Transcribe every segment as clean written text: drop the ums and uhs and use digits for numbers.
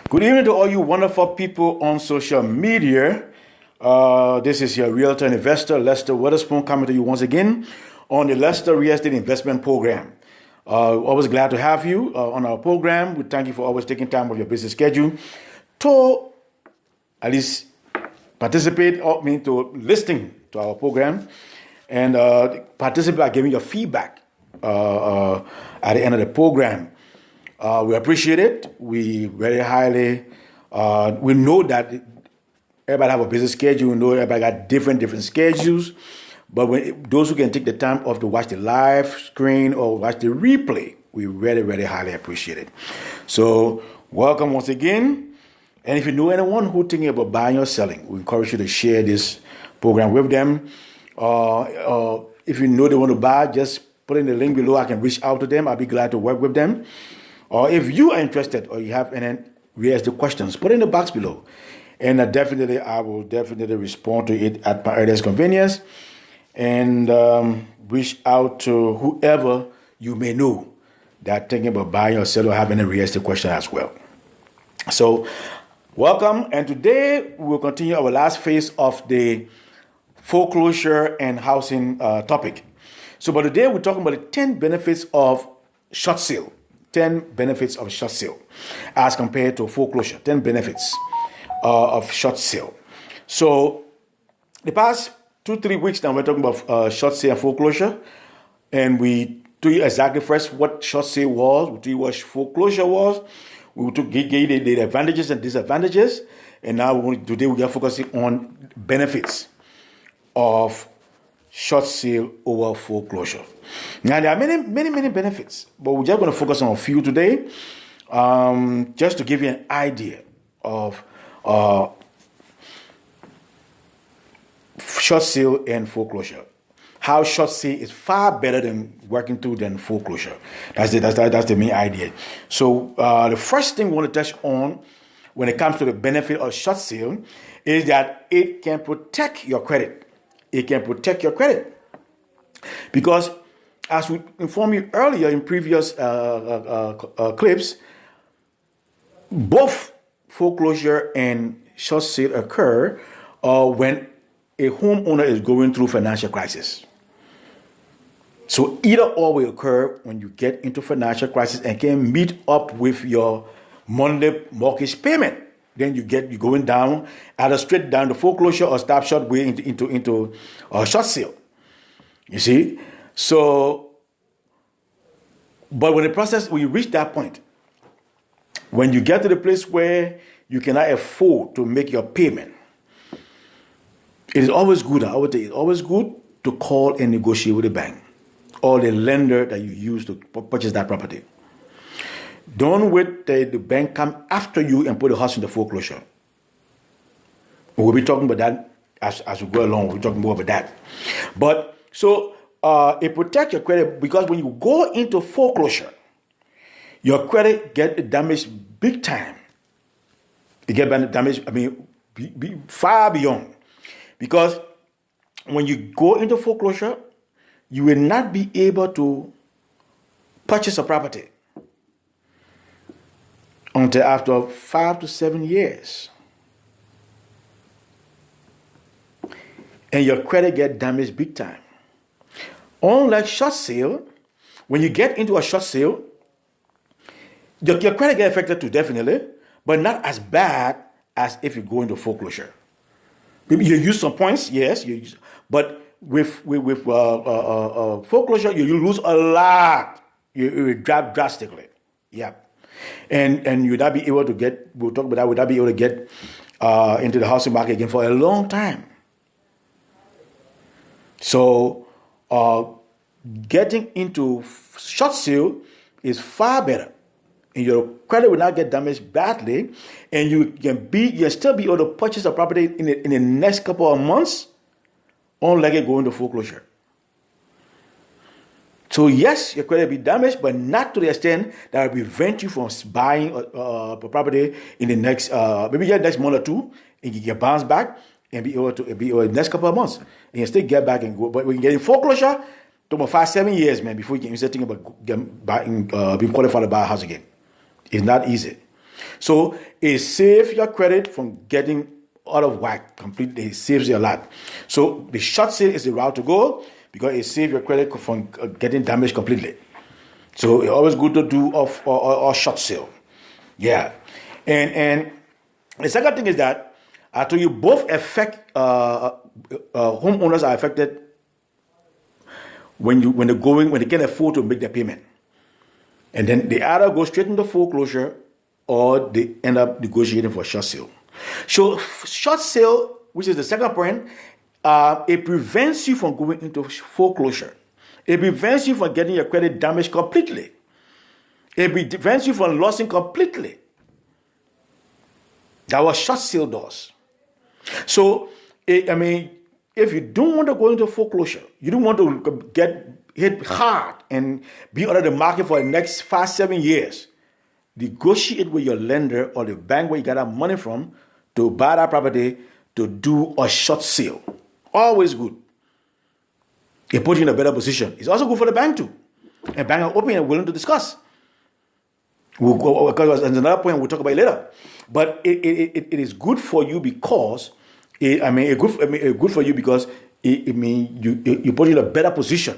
Good evening to all you wonderful people on social media. This is your realtor and investor, Lester Witherspoon, coming to you once again on the Lester Real Estate Investment Program. Always glad to have you on our program. We thank you for always taking time of your busy schedule to at least participate, or mean to listening to our program, and participate by giving your feedback at the end of the program. We appreciate it. We very highly, we know that everybody have a busy schedule. We know everybody got different schedules. But those who can take the time off to watch the live screen or watch the replay, we really highly appreciate it. So welcome once again. And if you know anyone who's thinking about buying or selling, we encourage you to share this program with them. If you know they want to buy, just put in the link below. I can reach out to them. I'll be glad to work with them. Or if you are interested or you have any real estate questions, put it in the box below. And I will definitely respond to it at my earliest convenience. And reach out to whoever you may know that thinking about buying or selling or have any real estate question as well. So welcome. And today we will continue our last phase of the foreclosure and housing topic. So but today we're talking about the 10 benefits of short sale. 10 benefits of short sale as compared to foreclosure. 10 benefits of short sale. So the past 2-3 weeks now we're talking about short sale and foreclosure, and we told you exactly first what short sale was, we told you what foreclosure was, we gave you the advantages and disadvantages, and now today we are focusing on benefits of short sale over foreclosure. Now there are many benefits, but we're just going to focus on a few today, just to give you an idea of short sale and foreclosure. How short sale is far better than working through than foreclosure. That's the main idea. So the first thing we want to touch on when it comes to the benefit of short sale is that it can protect your credit. It can protect your credit because, as we informed you earlier in previous clips, both foreclosure and short sale occur when a homeowner is going through financial crisis. So either or will occur when you get into financial crisis and can meet up with your monthly mortgage payment. Then you're going down, either straight down to foreclosure or stop short way into short sale. You see? So, but when you reach that point, when you get to the place where you cannot afford to make your payment, it is always good, I would say, it's always good to call and negotiate with the bank or the lender that you use to purchase that property. Don't wait till the bank come after you and put the house in the foreclosure. We'll be talking about that as we go along. We'll be talking more about that. But so it protects your credit because when you go into foreclosure, your credit get damaged big time. It get damaged, far beyond. Because when you go into foreclosure, you will not be able to purchase a property until after 5 to 7 years. And your credit get damaged big time. Unlike short sale, when you get into a short sale, your credit get affected too, definitely, but not as bad as if you go into foreclosure. Maybe you use some points, yes, but with foreclosure, you lose a lot. You drop drastically. Yeah. And you'll not be able to get, we'll talk about that, we'll not be able to get into the housing market again for a long time. So getting into short sale is far better. And your credit will not get damaged badly, and you'll still be able to purchase a property in the next couple of months, unlike it going to foreclosure. So yes, your credit will be damaged, but not to the extent that will prevent you from buying a property in the next maybe the next month or two, and you get bounced back and be able the next couple of months, and you still get back and go. But when you get in foreclosure, it took about 5-7 years, man, before you can start thinking about being qualified to buy a house again. It's not easy. So it saves your credit from getting out of whack completely. It saves you a lot. So the short sale is the route to go because it saves your credit from getting damaged completely. So it's always good to do a short sale. Yeah. And the second thing is that I told you both affect homeowners are affected when they can't afford to make their payment. And then they either go straight into foreclosure or they end up negotiating for short sale. So short sale, which is the second point, it prevents you from going into foreclosure. It prevents you from getting your credit damaged completely. It prevents you from losing completely. That was short sale does. So, if you don't want to go into foreclosure, you don't want to get hit hard and be under the market for the next 5-7 years, negotiate with your lender or the bank where you got that money from to buy that property to do a short sale. Always good. It puts you in a better position. It's also good for the bank too. And bank are open and willing to discuss. Because there's another point we'll talk about later. But it is good for you because good for you because you put you in a better position.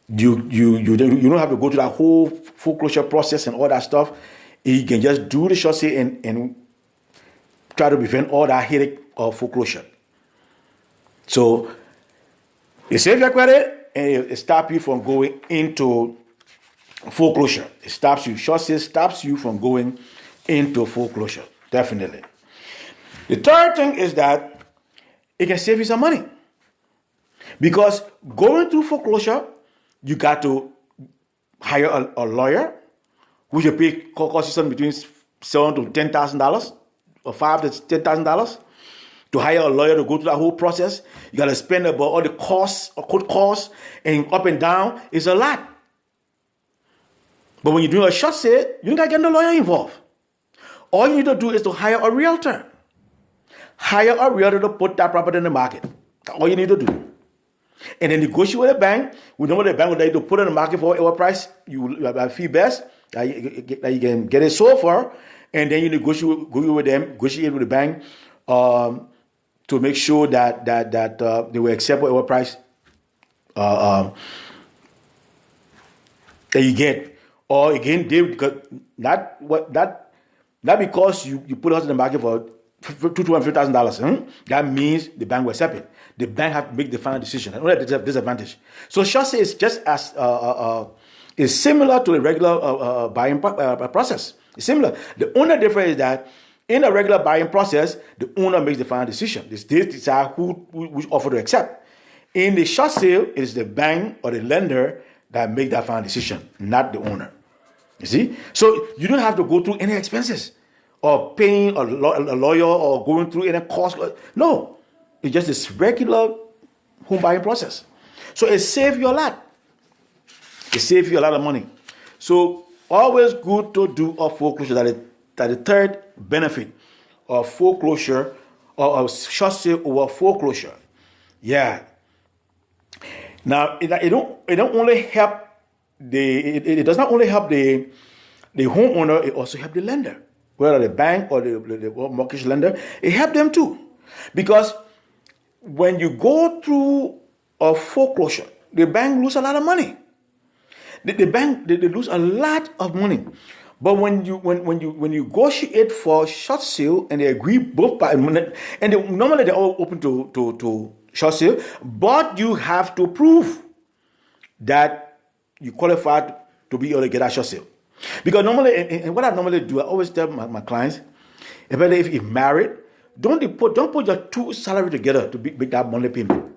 You don't have to go through that whole foreclosure process and all that stuff. You can just do the short sale and try to prevent all that headache of foreclosure. So it saves your credit and it stops you from going into foreclosure. It stops you. Short sale stops you from going into foreclosure. Definitely. The third thing is that it can save you some money. Because going through foreclosure, you got to hire a lawyer, which will pay cost you between $7,000 to $10,000 or $5,000 to $10,000. To hire a lawyer to go through that whole process, you got to spend about all the costs, or court costs, and up and down. It's a lot. But when you're doing a short sale, you don't got to get no lawyer involved. All you need to do is to hire a realtor. Hire a realtor to put that property in the market. That's all you need to do. And then negotiate with the bank. We know what the bank would like to put it in the market for whatever price you have a fee best that you can get it sold for. And then you negotiate with them, negotiate with the bank to make sure that they will accept whatever price that you get. Or again, not because you put us in the market for $250,000. That means the bank will accept it. The bank have to make the final decision. And only that disadvantage. So short sale is just as is similar to the regular buying process. It's similar. The only difference is that in a regular buying process, the owner makes the final decision. They decide which offer to accept. In the short sale, it is the bank or the lender that make that final decision, not the owner. You see? So you don't have to go through any expenses or paying a lawyer or going through any cost. No. It's just this regular home buying process. So it saves you a lot. It saves you a lot of money. So always good to do a foreclosure. That is the third benefit of foreclosure or of short sale over foreclosure. Yeah. Now it don't only help it does not only help the homeowner, it also helps the lender. Whether the bank or the mortgage lender, it helps them too. Because when you go through a foreclosure, the bank lose a lot of money. The bank they lose a lot of money. But when you negotiate for short sale and they agree both parties, and normally they're all open to short sale, but you have to prove that you qualified to be able to get a short sale. Because normally, and what I normally do, I always tell my clients, especially if you're married, don't put your two salaries together to make that monthly payment.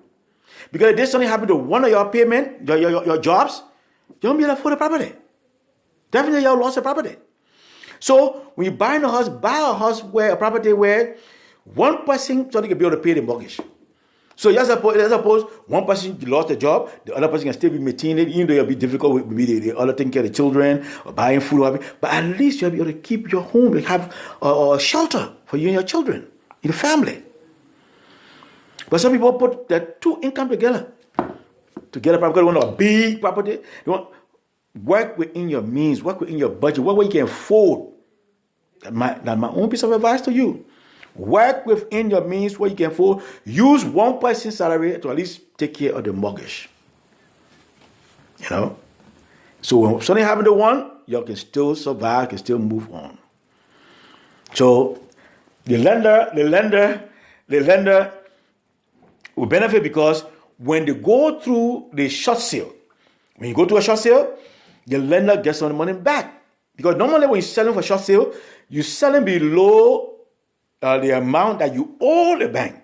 Because if there's something happen to one of your payment, your jobs, you won't be able to afford the property. Definitely you'll lost the property. So when you buy a house where a property where one person so they can be able to pay the mortgage. So let's suppose one person lost a job, the other person can still be maintaining it, even though it'll be difficult with maybe the other taking care of the children or buying food, but at least you'll be able to keep your home, you have a shelter for you and your children, your family. But some people put their two income together to get a property. They want a big property. They want work within your means, work within your budget, what way you can afford That's my own piece of advice to you. Work within your means where you can afford. Use one person's salary to at least take care of the mortgage. You know? So when something happens to one, you can still survive, can still move on. So the lender will benefit because when they go through the short sale, when you go to a short sale, the lender gets some money back. Because normally when you're selling for short sale, you're selling below the amount that you owe the bank.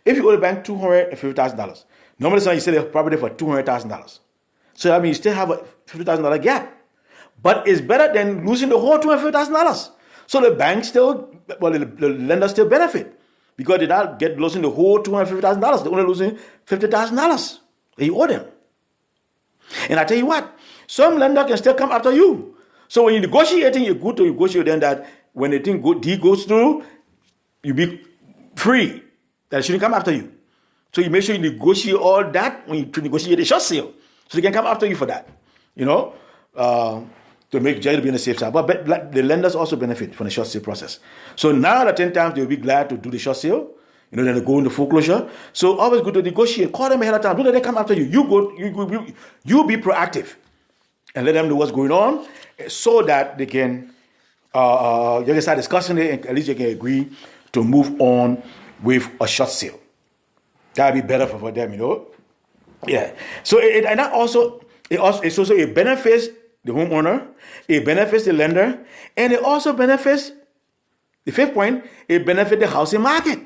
If you owe the bank $250,000, normally you sell a property for $200,000. So that means you still have a $50,000 gap. But it's better than losing the whole $250,000. So the bank still, the lender still benefit. Because they not get losing the whole $250,000. They're only losing $50,000 that you owe them. And I tell you what, some lender can still come after you. So when you're negotiating, you're good to negotiate then that when the thing goes through, you be free. That shouldn't come after you. So you make sure you negotiate all that when you negotiate the short sale. So they can come after you for that. You know, to make sure to be on the safe side. But the lenders also benefit from the short sale process. So 9 out of 10 times they'll be glad to do the short sale. You know, then they go into foreclosure. So always good to negotiate. Call them ahead of time. Don't let them come after you. You be proactive and let them know what's going on so that they can you can start discussing it and at least you can agree to move on with a short sale. That'd be better for them, you know. Yeah. So it benefits the homeowner, it benefits the lender, and it also benefits, the fifth point, it benefits the housing market.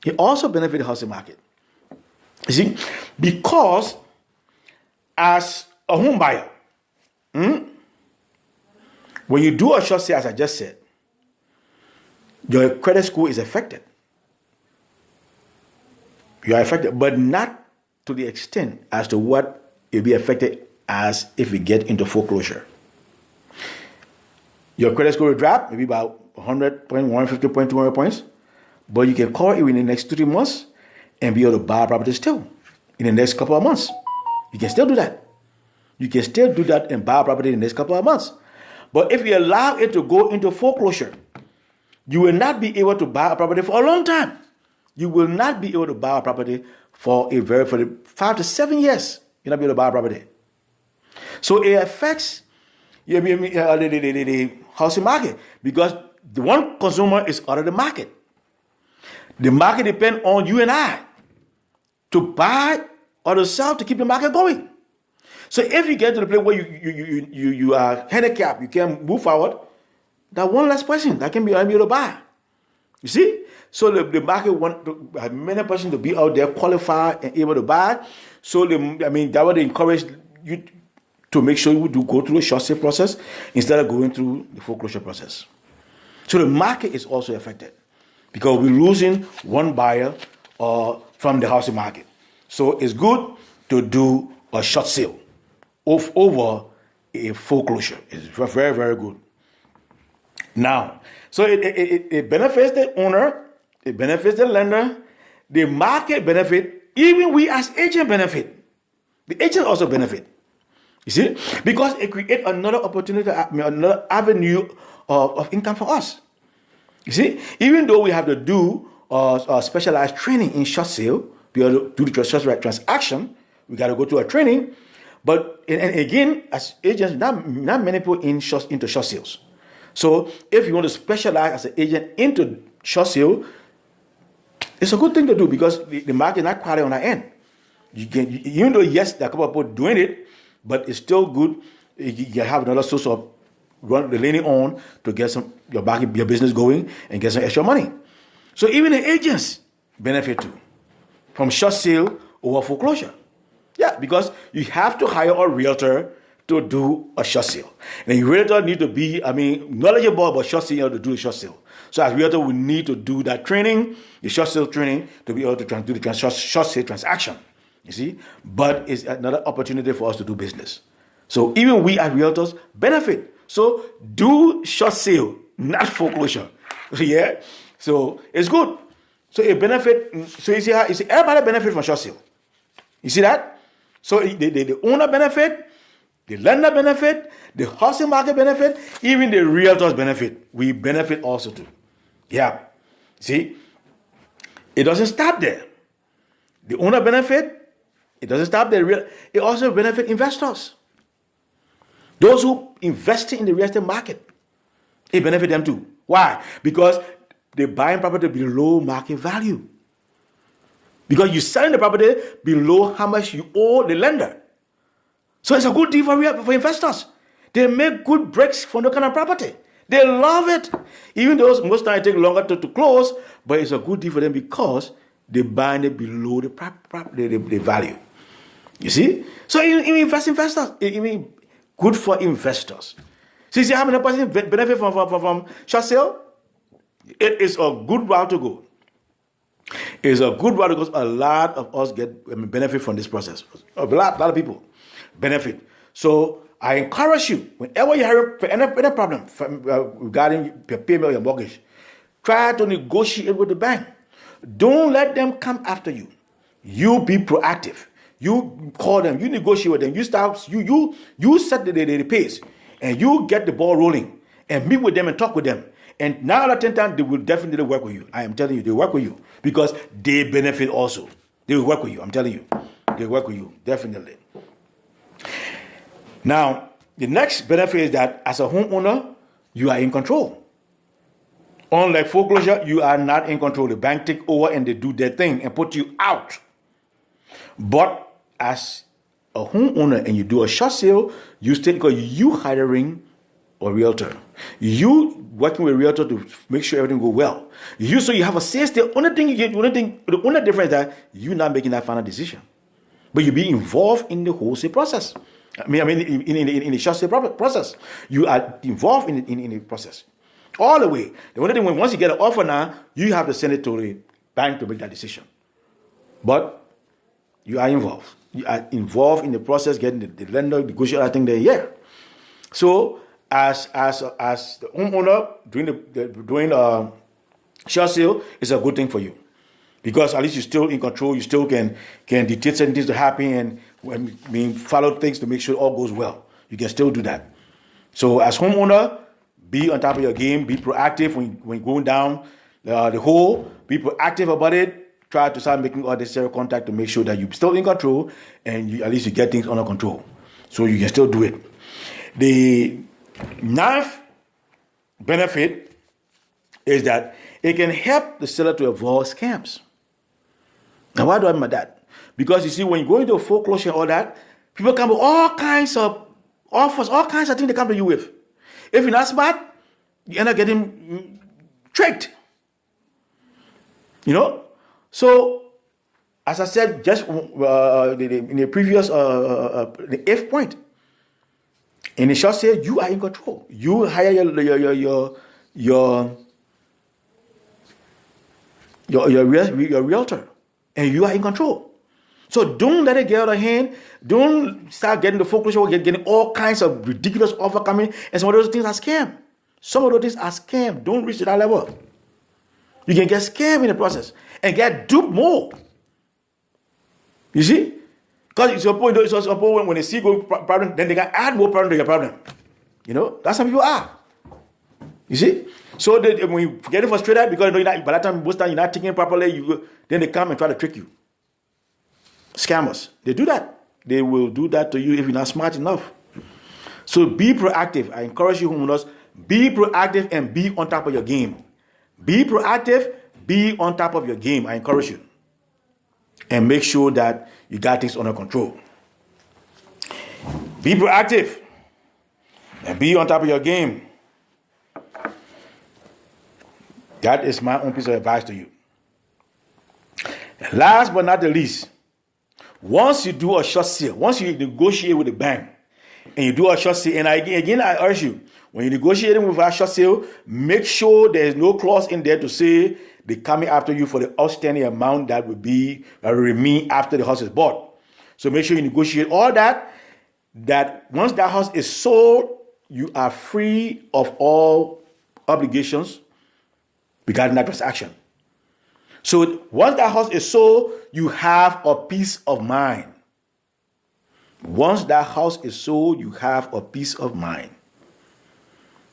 It also benefits the housing market. You see, because as a home buyer, when you do a short sale, as I just said, your credit score is affected. You are affected, but not to the extent as to what you'll be affected as if we get into foreclosure. Your credit score will drop, maybe about 100 points, 150 points, 200 points, but you can call it in the next 3 months and be able to buy a property still in the next couple of months. You can still do that. You can still do that and buy a property in the next couple of months. But if you allow it to go into foreclosure, you will not be able to buy a property for a long time. You will not be able to buy a property for 5 to 7 years. You'll not be able to buy a property. So it affects the housing market because the one consumer is out of the market. The market depends on you and I to buy or to sell to keep the market going. So if you get to the place where you are handicapped, you can't move forward, that one less person that can be able to buy. You see? So the market want many persons to be out there qualified and able to buy. So that would encourage you to make sure you do go through a short sale process instead of going through the foreclosure process. So the market is also affected because we're losing one buyer from the housing market. So it's good to do a short sale over a foreclosure. It's very, very good. Now, so it benefits the owner, it benefits the lender, the market benefit, even we as agent benefit. The agent also benefit. You see? Because it creates another opportunity, another avenue of income for us. You see? Even though we have to do specialized training in short sale, we have to do the short sale transaction, we got to go to a training. But, and again, as agents, not many people into short sales. So if you want to specialize as an agent into short sale, it's a good thing to do because the market is not quite on our end. Even though, yes, there are a couple of people doing it, but it's still good. You have another source of leaning on to get your business going and get some extra money. So even the agents benefit too from short sale over foreclosure. Yeah, because you have to hire a realtor to do a short sale. And your realtor need to be, knowledgeable about short sale to do a short sale. So as realtor, we need to do that training, the short sale training, to be able to do the short sale transaction. You see? But it's another opportunity for us to do business. So even we as realtors benefit. So do short sale, not foreclosure. Yeah? So it's good. So it benefit. So you see everybody benefit from short sale. You see that? So the owner benefit, The lender benefit, the housing market benefit, even the realtors benefit. We benefit also too. Yeah. See, it doesn't stop there. The owner benefit, it doesn't stop there. It also benefit investors. Those who invest in the real estate market, it benefit them too. Why? Because they're buying property below market value. Because you're selling the property below how much you owe the lender. So it's a good deal for investors. They make good breaks for the kind of property. They love it. Even though most times it takes longer to close, but it's a good deal for them because they're buying it below the value. You see? So even investors, even good for investors. So you see how many person benefit from short sale? It is a good route to go. It's a good route because a lot of us benefit from this process. A lot of people benefit. So I encourage you, whenever you have any problem regarding your payment or your mortgage, try to negotiate with the bank. Don't let them come after you. You be proactive. You call them. You negotiate with them. You start. You set the pace, and you get the ball rolling, and meet with them and talk with them. And 9 out of 10 times they will definitely work with you. I am telling you, they work with you because they benefit also. They will work with you. I'm telling you, they work with you definitely. Now, the next benefit is that as a homeowner, you are in control. Unlike foreclosure, you are not in control. The bank take over and they do their thing and put you out. But as a homeowner and you do a short sale, you still, because you hiring a realtor. You working with a realtor to make sure everything go well. So you have a sales. The only difference is that you're not making that final decision, but you be involved in the wholesale process. I mean, in the short sale process, you are involved in the process all the way. The only thing, once you get an offer now, you have to send it to the bank to make that decision. But you are involved. You are involved in the process, getting the lender, negotiate. I think they're here. So as the homeowner doing short sale is a good thing for you, because at least you're still in control. You still can dictate certain things to happen and follow things to make sure all goes well. You can still do that. So as homeowner, be on top of your game. Be proactive when going down the hole. Be proactive about it. Try to start making all necessary contact to make sure that you're still in control and at least you get things under control. So you can still do it. The ninth benefit is that it can help the seller to avoid scams. Now, why do I mean by that? Because you see, when you go into a foreclosure and all that, people come with all kinds of offers, all kinds of things they come to you with. If you're not smart, you end up getting tricked. So, as I said, just in the previous, the 8th point, in the short sale, you are in control. You hire your realtor, and you are in control. So don't let it get out of hand. Don't start getting the foreclosure, getting all kinds of ridiculous offer coming, and some of those things are scam. Some of those things are scam. Don't reach to that level. You can get scammed in the process and get duped more. You see? Because it's suppose when they see go problem, then they can add more problem to your problem. That's how people are. You see? So when you get frustrated because by that time, most time you're not thinking properly, then they come and try to trick you. Scammers, they do that. They will do that to you if you're not smart enough. So be proactive. I encourage you, homeowners, be proactive and be on top of your game. Be proactive, be on top of your game. I encourage you. And make sure that you got things under control. Be proactive and be on top of your game. That is my own piece of advice to you. And last but not the least, once you do a short sale, once you negotiate with the bank, and you do a short sale, and again I urge you, when you're negotiating with a short sale, make sure there's no clause in there to say they're coming after you for the outstanding amount that will remain after the house is bought. So make sure you negotiate all that once that house is sold, you are free of all obligations regarding that transaction. So once that house is sold, you have a peace of mind. Once that house is sold, you have a peace of mind.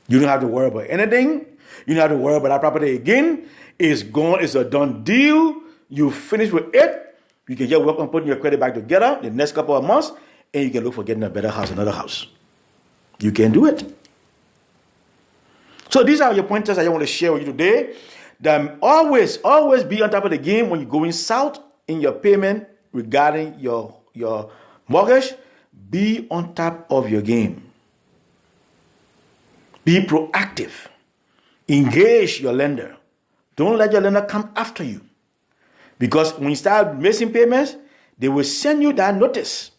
You don't have to worry about anything. You don't have to worry about that property again. It's gone. It's a done deal. You finish with it. You can just work on putting your credit back together the next couple of months, and you can look for getting a better house, another house. You can do it. So these are your pointers I want to share with you today. That always be on top of the game when you're going south in your payment regarding your mortgage. Be on top of your game. Be proactive. Engage your lender. Don't let your lender come after you. Because when you start missing payments, they will send you that notice.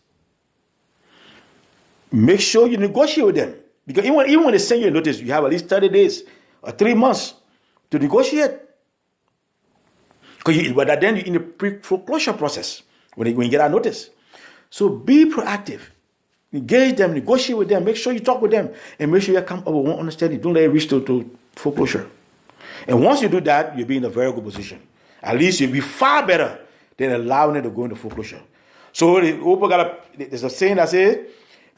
Make sure you negotiate with them. Because even when they send you a notice, you have at least 30 days or 3 months to negotiate. But then you're in the pre-foreclosure process when you get that notice. So be proactive. Engage them, negotiate with them, make sure you talk with them, and make sure you come up with one understanding. Don't let it reach to foreclosure. And once you do that, you'll be in a very good position. At least you'll be far better than allowing it to go into foreclosure. So there's a saying that says,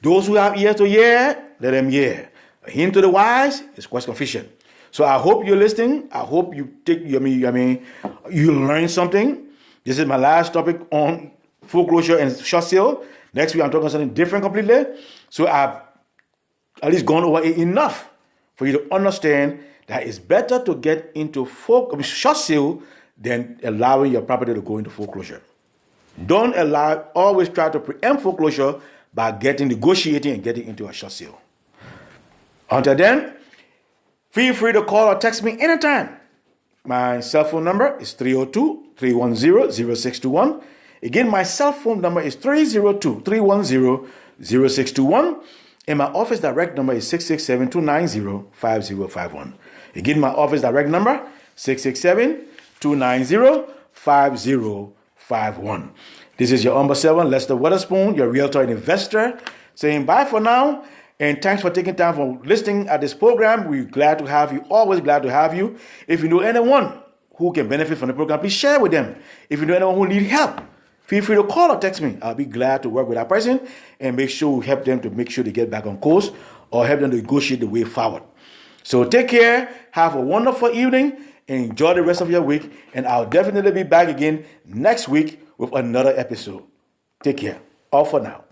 those who have ears to hear, let them hear. A hint to the wise is question fishing. So I hope you're listening. I hope you you learn something. This is my last topic on foreclosure and short sale. Next week, I'm talking something different completely. So I've at least gone over it enough for you to understand that it's better to get into short sale than allowing your property to go into foreclosure. Don't always try to preempt foreclosure by negotiating and getting into a short sale. Until then, feel free to call or text me anytime. My cell phone number is 302-310-0621. Again, my cell phone number is 302-310-0621. And my office direct number is 667-290-5051. Again, my office direct number, 667-290-5051. This is your number 7, Lester Weatherspoon, your realtor and investor, saying bye for now. And thanks for taking time for listening at this program. We're glad to have you, always glad to have you. If you know anyone who can benefit from the program, please share with them. If you know anyone who needs help, feel free to call or text me. I'll be glad to work with that person and make sure we help them to make sure they get back on course or help them to negotiate the way forward. So take care, have a wonderful evening, and enjoy the rest of your week. And I'll definitely be back again next week with another episode. Take care. All for now.